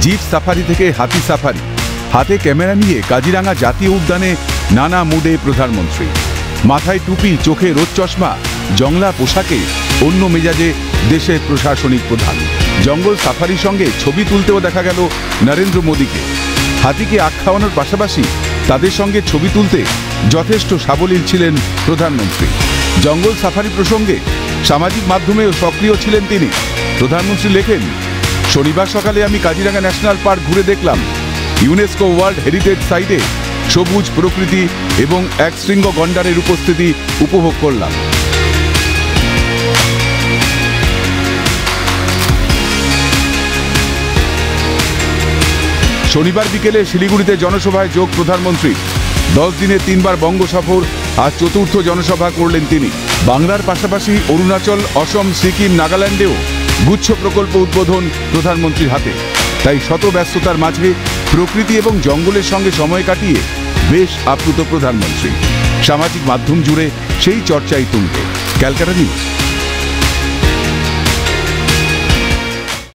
Zip safari থেকে হাতি safari, হাতে ক্যামেরা নিয়ে কাজিরাঙ্গা জাতীয় উদ্যানে নানা মুডে প্রধানমন্ত্রী। মাথায় টুপি, চোখে রোদ চশমা, জংলা পোশাকে অন্য মেজাজে দেশের প্রশাসনিক প্রধান। জঙ্গল সাফারির সঙ্গে ছবি তুলতেও দেখা গেল নরেন্দ্র মোদীকে। হাতিকে আখ খাওয়ানোর পাশাপাশি তাদের সঙ্গে ছবি তুলতে যথেষ্ট সাবলীল ছিলেন প্রধানমন্ত্রী। জঙ্গল সাফারি প্রসঙ্গে সামাজিক মাধ্যমেও সক্রিয় ছিলেন তিনি। প্রধানমন্ত্রী লেখেন, শনিবার সকালে আমি কাজিরাঙ্গা ন্যাশনাল পার্ক ঘুরে দেখলাম। ইউনেস্কো ওয়ার্ল্ড হেরিটেজ সাইটে সবুজ প্রকৃতি এবং এক শৃঙ্গ গন্ডারের উপস্থিতি উপভোগ করলাম। শনিবার বিকেলে শিলিগুড়িতে জনসভায় যোগ প্রধানমন্ত্রী। 10 দিনে 3 বার বঙ্গ সফর, আজ চতুর্থ জনসভা করলেন তিনি। বাংলার পাশাপাশি অরুণাচল, অসম, সিকিম, নাগাল্যান্ডেও গুচ্ছ প্রকল্প উদ্বোধন প্রধানমন্ত্রীর হাতে। তাই শত ব্যস্ততার মাঝে প্রকৃতি এবং জঙ্গলের সঙ্গে সময় কাটিয়ে বেশ আপ্লুত প্রধানমন্ত্রী। সামাজিক মাধ্যম জুড়ে সেই চর্চাই তুঙ্গে। ক্যালকাটা নিউজ।